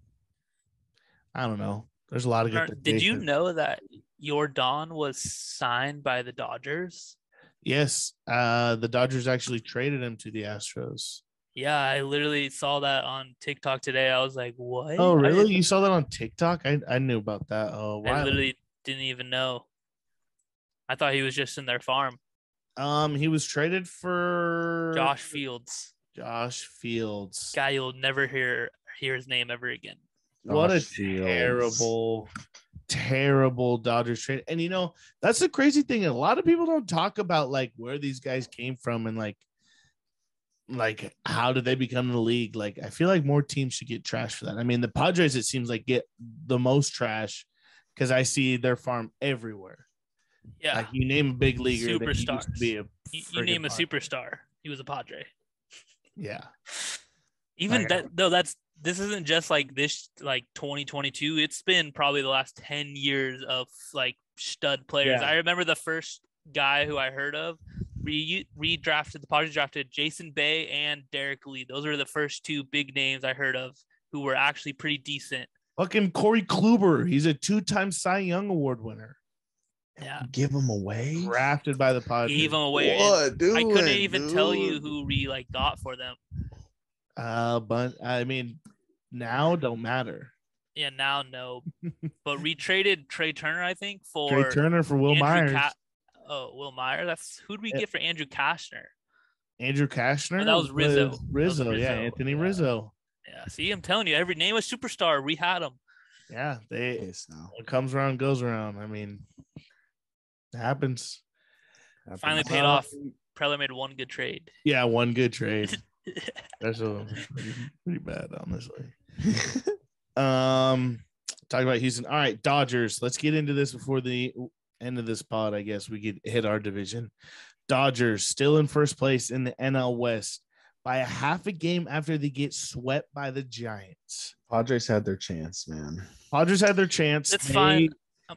A: I don't know. There's a lot of good.
C: Did you know that Jordan was signed by the Dodgers?
A: Yes. The Dodgers actually traded him to the Astros.
C: Yeah, I literally saw that on TikTok today. I was like, what?
A: Oh, really? You saw that on TikTok? I knew about that. Oh, wow.
C: I literally didn't even know. I thought he was just in their farm.
A: He was traded for
C: Josh Fields.
A: Guy
C: you'll never hear his name ever again.
A: What a terrible Dodgers trade. And that's the crazy thing. A lot of people don't talk about like where these guys came from and like how did they become in the league? Like I feel like more teams should get trash for that. I mean, the Padres, it seems like, get the most trash because I see their farm everywhere.
C: Yeah.
A: Like you name a big leaguer that used to be
C: you name a superstar. He was a Padre.
A: Yeah.
C: Even this isn't just like this, like 2022. It's been probably the last 10 years of like stud players.
A: Yeah.
C: I remember the first guy who I heard of redrafted. The Padres drafted Jason Bay and Derek Lee. Those were the first two big names I heard of who were actually pretty decent.
A: Fucking Corey Kluber. He's a 2-time Cy Young Award winner.
C: Yeah.
B: Give him away.
A: Drafted by the Padres.
C: Gave him away.
B: What, dude?
C: I couldn't even tell you who we like got for them.
A: But I mean, now don't matter.
C: Yeah, now no. But retraded Trey Turner, I think, for
A: Trey Turner for Will Myers.
C: Will Myers. That's who'd we get for Andrew Cashner?
A: Andrew Cashner?
C: Oh, that was Rizzo.
A: Rizzo, yeah, Anthony Rizzo.
C: Yeah, see, I'm telling you, every name was superstar. We had them.
A: Yeah, what comes around goes around. I mean, it happens.
C: Finally paid off. Preller made one good trade.
A: Yeah, one good trade. That's pretty bad, honestly. Talk about Houston. All right, Dodgers. Let's get into this before the end of this pod. I guess we could hit our division. Dodgers still in first place in the NL West by a half a game after they get swept by the Giants.
B: Padres had their chance, man.
A: Padres had their chance.
C: It's fine.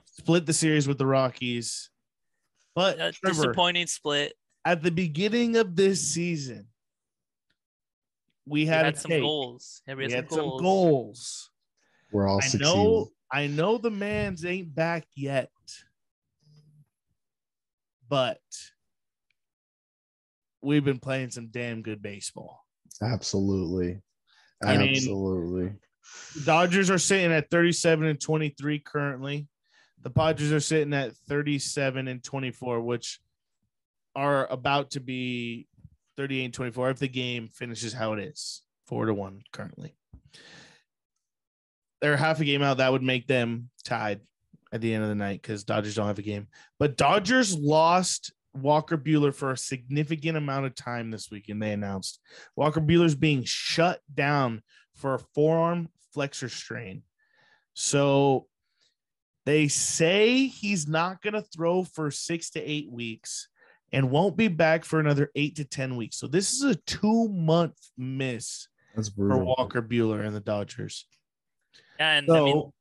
A: Split the series with the Rockies. But Trevor,
C: disappointing split.
A: At the beginning of this season, we had
C: some goals. Yeah, we had some
A: goals.
B: We're all succeeding.
A: I know the Mans ain't back yet, but we've been playing some damn good baseball.
B: Absolutely.
A: Dodgers are sitting at 37-23 currently. The Padres are sitting at 37-24, which are about to be 38-24 if the game finishes how it is, 4-1 currently. They're half a game out. That would make them tied at the end of the night because Dodgers don't have a game. But Dodgers lost Walker Buehler for a significant amount of time this week, and they announced Walker Buehler's being shut down for a forearm flexor strain. So they say he's not going to throw for 6 to 8 weeks and won't be back for another 8 to 10 weeks. So this is a 2-month miss for Walker Buehler and the Dodgers.
C: And
A: go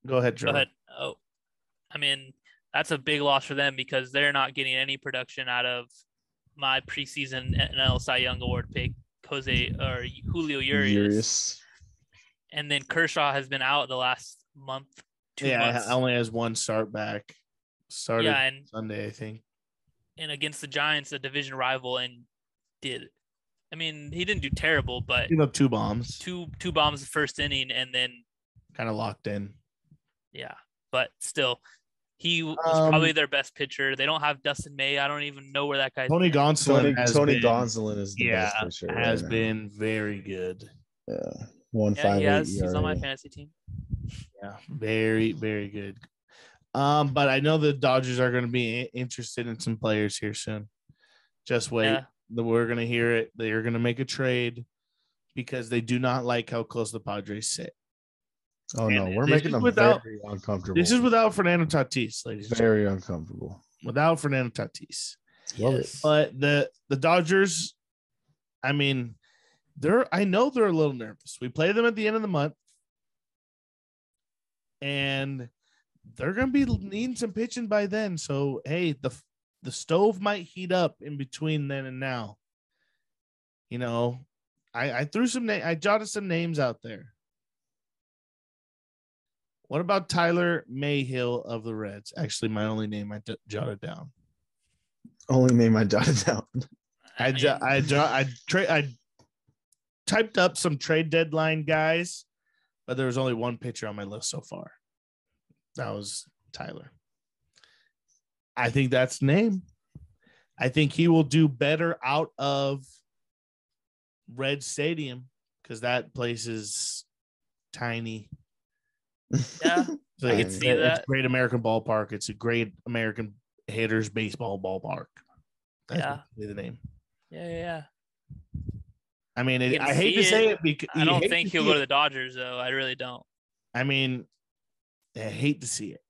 A: ahead, Trevor.
C: Go ahead. Oh, I mean, that's a big loss for them because they're not getting any production out of my preseason NL Cy Young Award pick, Julio Urias. And then Kershaw has been out the last month, 2 months.
A: Yeah, only has one start back. Started Sunday, I think.
C: And against the Giants, a division rival, and he didn't do terrible, but
A: he up 2 bombs.
C: Two bombs the first inning, and then
A: kind of locked in.
C: Yeah, but still, he was probably their best pitcher. They don't have Dustin May. I don't even know where that guy's.
B: Tony Gonsolin is the best pitcher.
A: Has been very good.
B: Yeah, 1.58.
C: He's on my fantasy team.
A: Yeah, very, very good. But I know the Dodgers are going to be interested in some players here soon. Just wait. Yeah. We're going to hear it. They are going to make a trade because they do not like how close the Padres sit.
B: Oh, no. We're making them very uncomfortable.
A: This is without Fernando Tatis, ladies and gentlemen.
B: Very uncomfortable.
A: Without Fernando Tatis.
B: Yes.
A: But the Dodgers, I know they're a little nervous. We play them at the end of the month. And they're going to be needing some pitching by then. So, hey, the stove might heat up in between then and now. I threw I jotted some names out there. What about Tyler Mayhill of the Reds? Actually, my only name I jotted down.
B: Only name I jotted down.
A: I typed up some trade deadline guys, but there was only one pitcher on my list so far. That was Tyler. I think that's the name. I think he will do better out of Red Stadium because that place is tiny.
C: Yeah,
A: so I can see that. It's a great American ballpark. It's a great American hitters baseball ballpark. That's the name.
C: Yeah.
A: I hate to say it because
C: I don't think he'll go to the Dodgers though. I really don't.
A: I hate to see it.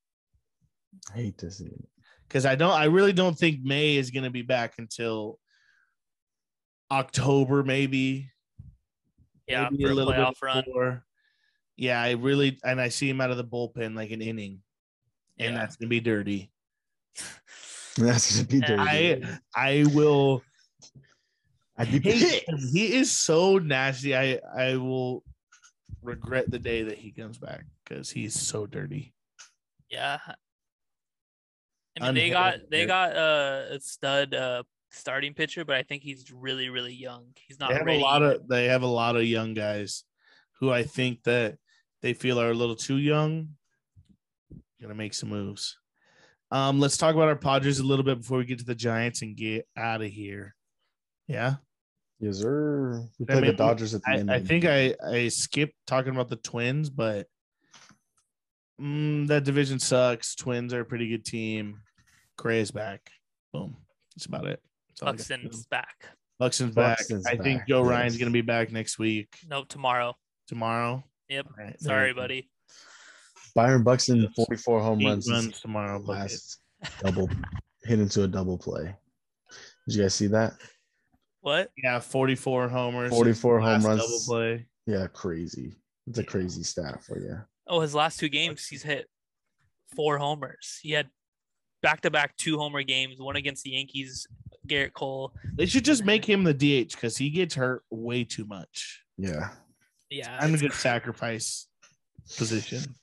B: I hate to see it.
A: Because I really don't think May is going to be back until October, maybe.
C: Yeah, maybe for a little bit run.
A: Yeah, I see him out of the bullpen like an inning, and that's going to be dirty.
B: That's going to be dirty.
A: I'd be pissed. He is so nasty. I will regret the day that he comes back because he's so dirty.
C: Yeah. They got a stud starting pitcher, but I think he's really, really young. He's not ready.
A: They have a lot of young guys who I think that they feel are a little too young. Gonna make some moves. Let's talk about our Padres a little bit before we get to the Giants and get out of here. Yeah.
B: Yes, sir. We play the Dodgers at the end.
A: I think I skipped talking about the Twins, but that division sucks. Twins are a pretty good team. Correa's back. Boom. That's about it.
C: Buxton's back.
A: Buxton's back. I think Joe Ryan's going to be back next week.
C: No, tomorrow.
A: Tomorrow?
C: Yep. Right, sorry, buddy.
B: Byron Buxton, 44 home runs
A: tomorrow.
B: Last double hit into a double play. Did you guys see that?
C: What?
A: Yeah, 44 homers.
B: 44 home runs.
A: Double play.
B: Yeah, crazy. It's a crazy stat for you.
C: Oh, his last 2 games, he's hit 4 homers. He had back-to-back 2-homer games, one against the Yankees, Garrett Cole.
A: They should just make him the DH because he gets hurt way too much.
B: Yeah.
C: Yeah.
A: I'm a good sacrifice position.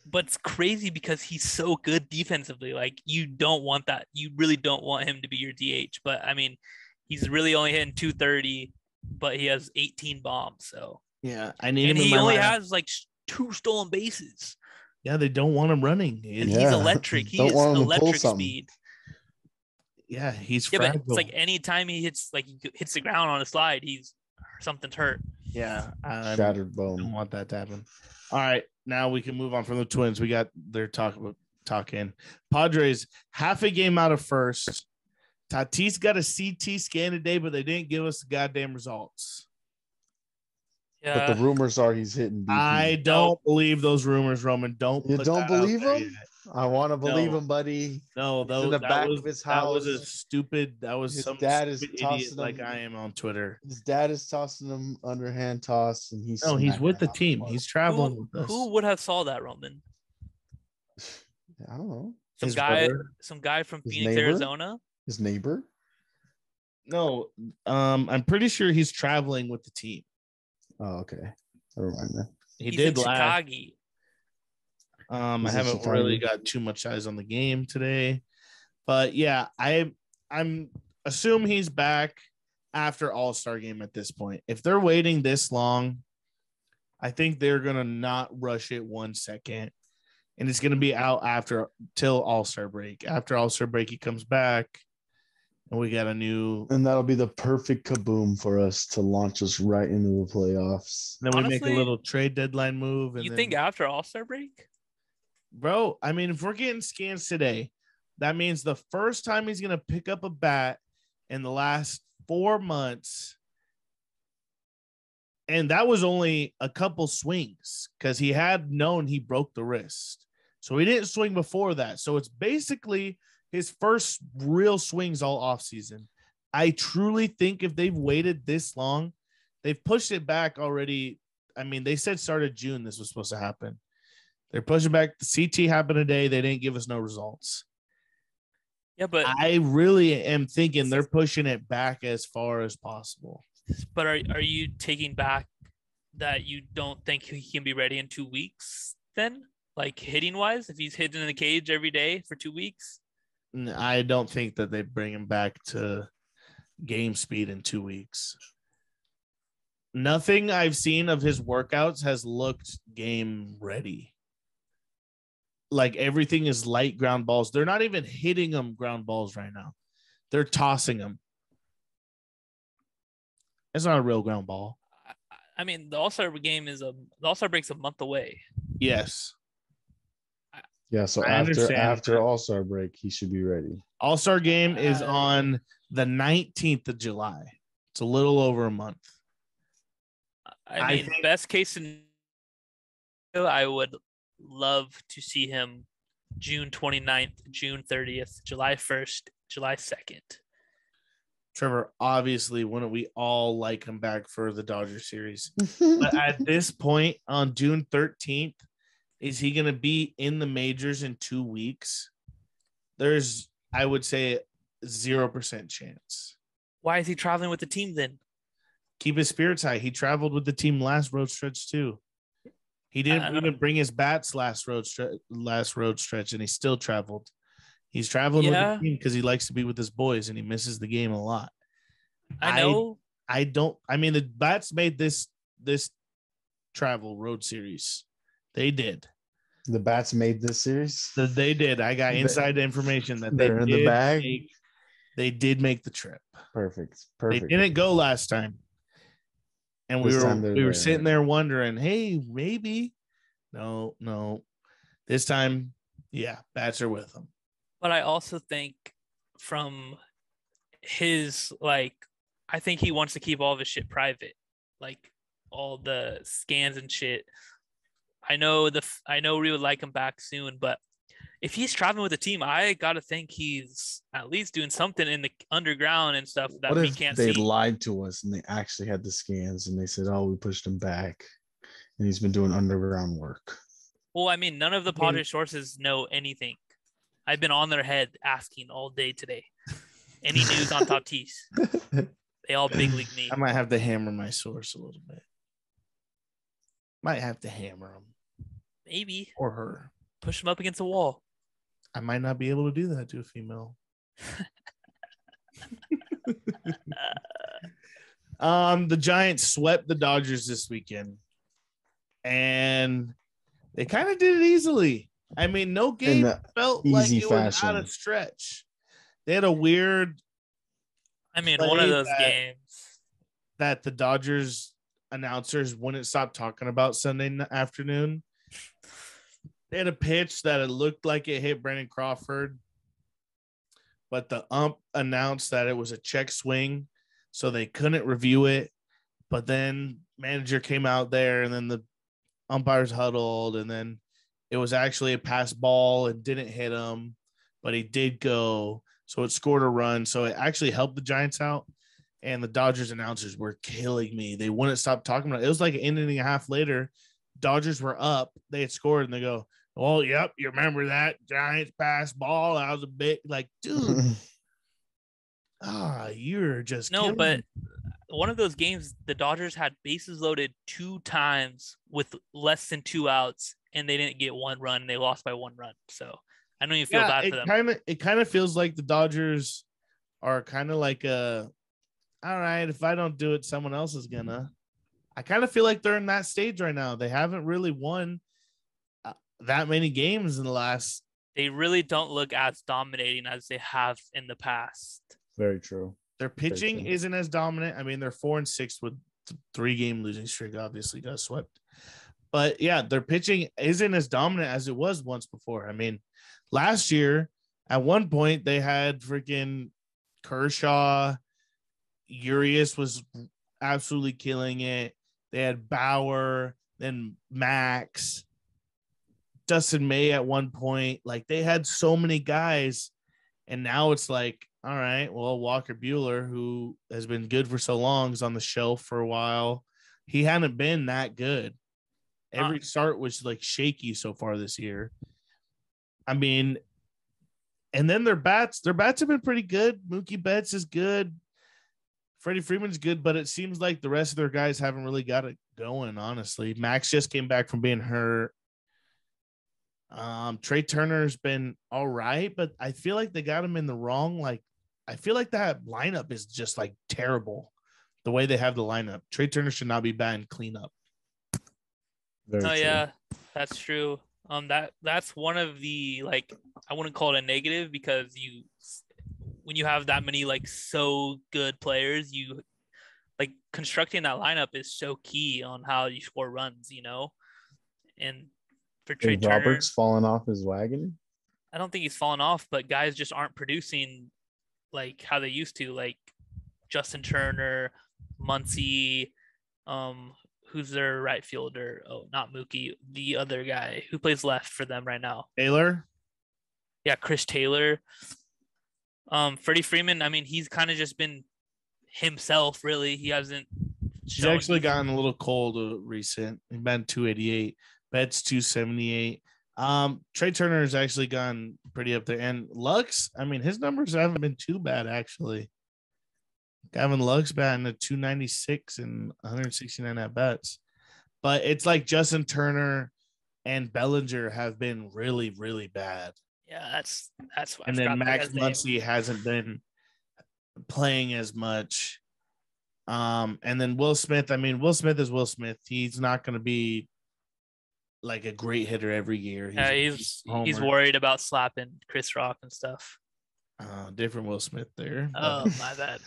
C: But it's crazy because he's so good defensively. Like, you don't want that. You really don't want him to be your DH. But, I mean, he's really only hitting 230, but he has 18 bombs. So,
A: yeah, I need him.
C: And he only has, like, 2 stolen bases.
A: Yeah, they don't want him running.
C: He's electric. He is electric speed.
A: Yeah, he's fragile.
C: But it's like anytime he hits the ground on a slide, something's hurt.
A: Yeah,
B: shattered bone.
A: I don't want that to happen. All right, now we can move on from the Twins. We got their talking. Padres half a game out of first. Tatis got a CT scan today, but they didn't give us the goddamn results.
C: Yeah.
B: But the rumors are he's hitting BP.
A: I don't believe those rumors, Roman.
B: You don't believe them? I want to believe him, buddy.
A: No,
B: in the back of his house.
A: That was a stupid. That was
B: his
A: some
B: dad is
A: idiot like I am on Twitter.
B: His dad is tossing him underhand toss, and he's
A: with the team. He's traveling with us.
C: Who would have saw that, Roman?
B: I don't know.
C: Some guy from Phoenix, Arizona.
B: His neighbor.
A: No, I'm pretty sure he's traveling with the team.
B: Oh, okay. Never mind that.
C: He's in Chicago.
A: I haven't really got too much eyes on the game today, but yeah, I'm assume he's back after All-Star game at this point. If they're waiting this long, I think they're gonna not rush it 1 second, and it's gonna be out till All-Star break. After All-Star break, he comes back. And we got and
B: that'll be the perfect kaboom for us to launch us right into the playoffs.
A: Then we make a little trade deadline move. And
C: think after All-Star break?
A: Bro, I mean, if we're getting scans today, that means the first time he's going to pick up a bat in the last 4 months. And that was only a couple swings because he had known he broke the wrist. So he didn't swing before that. So it's basically his first real swings all offseason. I truly think if they've waited this long, they've pushed it back already. I mean, they said start of June this was supposed to happen. They're pushing back. The CT happened today. They didn't give us no results.
C: Yeah, but
A: I really am thinking they're pushing it back as far as possible.
C: But are you taking back that you don't think he can be ready in 2 weeks then? Like hitting wise, if he's hitting in the cage every day for 2 weeks?
A: I don't think that they bring him back to game speed in 2 weeks. Nothing I've seen of his workouts has looked game ready. Like everything is light ground balls. They're not even hitting them ground balls right now. They're tossing them. It's not a real ground ball.
C: I mean, the All-Star break's a month away.
A: Yes.
B: Yeah, so after All-Star break, he should be ready.
A: All-Star game is on the 19th of July. It's a little over a month.
C: I mean, best case scenario, I would love to see him June 29th, June 30th, July 1st, July 2nd.
A: Trevor, obviously, wouldn't we all like him back for the Dodger series? But at this point, on June 13th, is he going to be in the majors in 2 weeks? There's, I would say, 0% chance.
C: Why is he traveling with the team then?
A: Keep his spirits high. He traveled with the team last road stretch too. He didn't even bring his bats last road stretch, and he still traveled. He's traveling with the team because he likes to be with his boys, and he misses the game a lot.
C: I know.
A: I mean, the bats made this travel road series. They did.
B: The bats made this series?
A: They did. I got inside information that
B: they're in the bag.
A: They did make the trip.
B: Perfect.
A: They didn't go last time. And we were sitting there wondering, hey, maybe. No. This time, yeah, bats are with them.
C: But I also think from his I think he wants to keep all of his shit private, like all the scans and shit. I know we would like him back soon, but if he's traveling with the team, I gotta think he's at least doing something in the underground and stuff that
B: What
C: we
B: if
C: can't
B: they
C: see.
B: lied to us and they actually had the scans and they said, "Oh, we pushed him back," and he's been doing underground work?
C: Well, I mean, none of the Padres sources know anything. I've been on their head asking all day today. Any news on Tatis? They all big league me.
A: I might have to hammer my source a little bit. Might have to hammer him.
C: Maybe.
A: Or her.
C: Push him up against the wall.
A: I might not be able to do that to a female. The Giants swept the Dodgers this weekend. And they kind of did it easily. I mean, no game felt like it was out of stretch. They had a weird
C: one of those games
A: that the Dodgers announcers wouldn't stop talking about Sunday afternoon. They had a pitch that it looked like it hit Brandon Crawford, but the ump announced that it was a check swing, so they couldn't review it. But then manager came out there, and then the umpires huddled, and then it was actually a pass ball and didn't hit him, but he did go. So it scored a run. So it actually helped the Giants out. And the Dodgers announcers were killing me. They wouldn't stop talking about it. It was like an inning and a half later. Dodgers were up. They had scored, and they go, "Well, yep, you remember that Giants pass ball? That was a bit like, dude, you're just
C: no." But
A: me.
C: One of those games, the Dodgers had bases loaded 2 times with less than 2 outs, and they didn't get 1 run. They lost by 1 run. So I don't even feel bad for them.
A: It kind of feels like the Dodgers are kind of like all right, if I don't do it, someone else is gonna. I kind of feel like they're in that stage right now. They haven't really won that many games in the last.
C: They really don't look as dominating as they have in the past.
B: Very true.
A: Their pitching isn't as dominant. I mean, they're 4-6 with 3-game losing streak. Obviously, got swept. But yeah, their pitching isn't as dominant as it was once before. I mean, last year, at one point, they had freaking Kershaw. Urias was absolutely killing it. They had Bauer, then Max, Dustin May at one point. Like, they had so many guys, and now it's like, all right, well, Walker Buehler, who has been good for so long, is on the shelf for a while. He hadn't been that good. Every start was like shaky so far this year. I mean, and then their bats have been pretty good. Mookie Betts is good. Freddie Freeman's good, but it seems like the rest of their guys haven't really got it going, honestly. Max just came back from being hurt. Trey Turner's been all right, but I feel like they got him in the wrong. Like, I feel like that lineup is just like terrible. The way they have the lineup. Trey Turner should not be batting cleanup.
C: Yeah, that's true. That's one of the, like, I wouldn't call it a negative, because when you have that many like so good players, you like constructing that lineup is so key on how you score runs, And for Trey Turner,
B: Roberts falling off his wagon?
C: I don't think he's fallen off, but guys just aren't producing like how they used to, like Justin Turner, Muncy, who's their right fielder? Oh, not Mookie, the other guy who plays left for them right now.
A: Taylor?
C: Yeah, Chris Taylor. Freddie Freeman, I mean, he's kind of just been himself, really. He hasn't.
A: He's actually gotten a little cold recent. He's been 288. Betts 278. Trey Turner has actually gone pretty up there. And Lux, I mean, his numbers haven't been too bad, actually. Gavin Lux batting at 296 and 169 at bats. But it's like Justin Turner and Bellinger have been really, really bad.
C: Yeah, that's what.
A: And then Max Muncy hasn't been playing as much. And then Will Smith. I mean, Will Smith is Will Smith. He's not going to be like a great hitter every year.
C: He's worried about slapping Chris Rock and stuff.
A: Different Will Smith there.
C: Oh, my bad.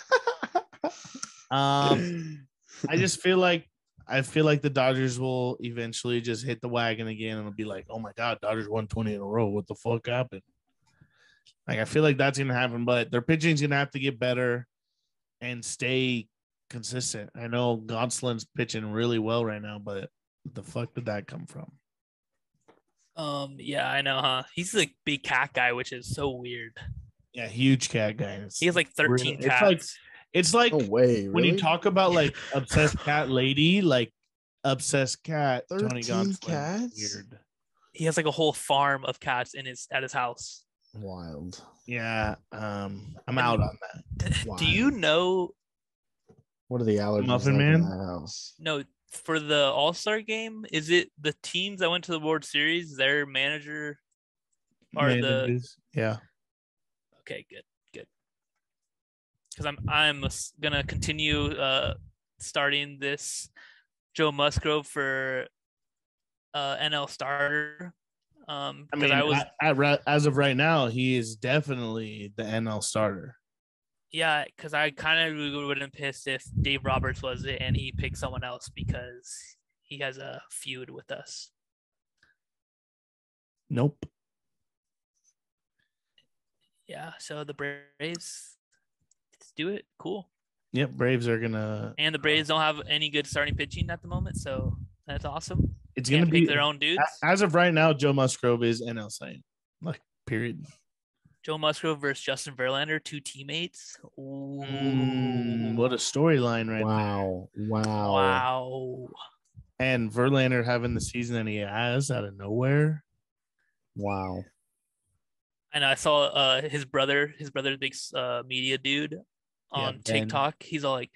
A: I just feel like the Dodgers will eventually just hit the wagon again, and it'll be like, oh my God, Dodgers won 20 in a row. What the fuck happened? Like, I feel like that's gonna happen, but their pitching's gonna have to get better. and stay consistent. I know Gonsolin's pitching really well right now, but the fuck did that come from?
C: Yeah, I know, huh? He's a big cat guy, which is so weird.
A: Yeah, huge cat guy.
C: He has like 13
A: it's
C: cats.
A: It's like
B: No way,
A: when you
B: really?
A: talk about like obsessed cat lady, like obsessed cat, Tony
B: 13
A: Gonsolin.
B: cats?
A: Weird.
C: He has like a whole farm of cats at his house.
B: Wild.
A: Yeah, I'm out on that.
C: Do you know?
B: What are the allergies
A: Muffin
B: like
A: Man?
B: in that house?
C: No, for the All-Star game, is it the teams that went to the World Series? Their manager are
A: yeah.
C: Okay, good. Because I'm gonna continue starting this Joe Musgrove for NL starter.
A: I mean, as of right now, he is definitely the NL starter.
C: Yeah, because I kind of would have been pissed if Dave Roberts was it and he picked someone else because he has a feud with us.
A: Nope.
C: Yeah, so the Braves, let's do it. Cool.
A: Yep, Braves are gonna.
C: And the Braves don't have any good starting pitching at the moment, so that's awesome.
A: It's gonna be
C: their own dudes.
A: As of right now, Joe Musgrove is NL sign. Like, period.
C: Joe Musgrove versus Justin Verlander, 2 teammates.
A: What a storyline, right?
B: Wow.
A: And Verlander having the season that he has out of nowhere.
B: Wow.
C: And I saw his brother's big media dude on TikTok. He's all like,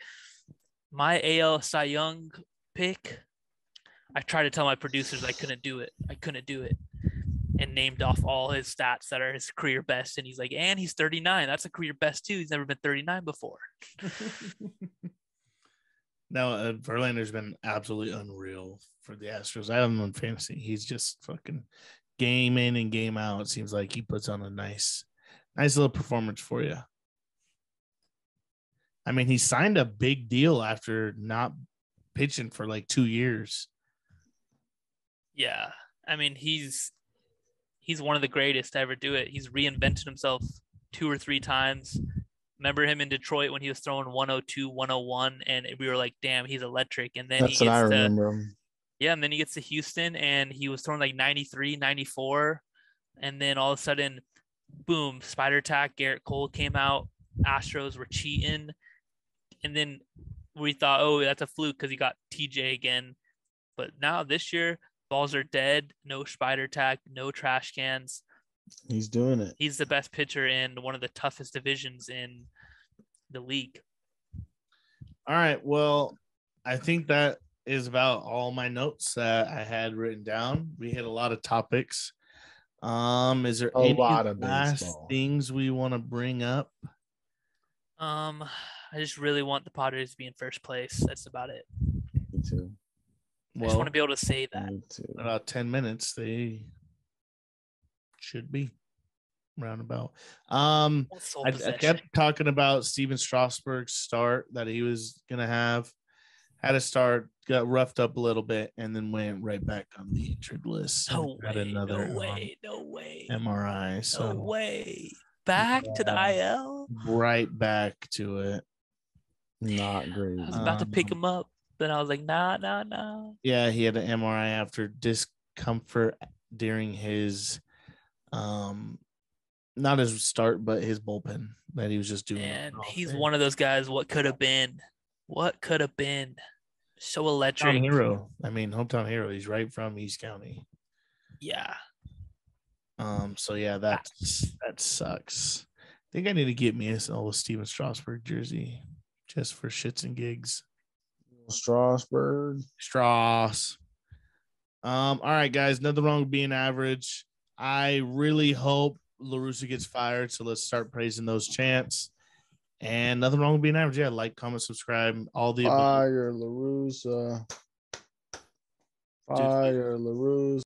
C: my AL Cy Young pick. I tried to tell my producers I couldn't do it. And named off all his stats that are his career best. And he's like, and he's 39. That's a career best too. He's never been 39 before.
A: No, Verlander's been absolutely unreal for the Astros. I have him on fantasy. He's just fucking game in and game out. It seems like he puts on a nice little performance for you. I mean, he signed a big deal after not pitching for like 2 years.
C: Yeah. I mean, he's one of the greatest to ever do it. He's reinvented himself 2 or 3 times. Remember him in Detroit when he was throwing 102, 101, and we were like, damn, he's electric. And then
B: I remember him.
C: Yeah, and then he gets to Houston, and he was throwing like 93, 94. And then all of a sudden, boom, spider attack, Garrett Cole came out. Astros were cheating. And then we thought, oh, that's a fluke because he got TJ again. But now this year, balls are dead, no spider attack, no trash cans.
B: He's doing it.
C: He's the best pitcher in one of the toughest divisions in the league.
A: All right. Well, I think that is about all my notes that I had written down. We hit a lot of topics. Is there any last things we want to bring up?
C: I just really want the Padres to be in first place. That's about it.
B: Me too.
C: I just want to be able to say that.
A: In about 10 minutes, they should be roundabout. I kept talking about Steven Strasburg's start that he was going to have. Had a start, got roughed up a little bit, and then went right back on the injured list.
C: No way.
A: MRI. So.
C: No way. Back to the IL?
A: Right back to it.
B: Not great.
C: I was about to pick him up. Then I was like, nah.
A: Yeah, he had an MRI after discomfort during his, not his start, but his bullpen that he was just doing.
C: And he's one of those guys. What could have been? So electric.
A: Hometown hero. I mean, hometown hero. He's right from East County.
C: Yeah.
A: So yeah, that sucks. I think I need to get me a old Steven Strasburg jersey just for shits and gigs.
B: Strasburg.
A: All right, guys. Nothing wrong with being average. I really hope La Russa gets fired. So let's start praising those chants. And nothing wrong with being average. Yeah, like, comment, subscribe, all the
B: Fire La Russa. Fire La Russa.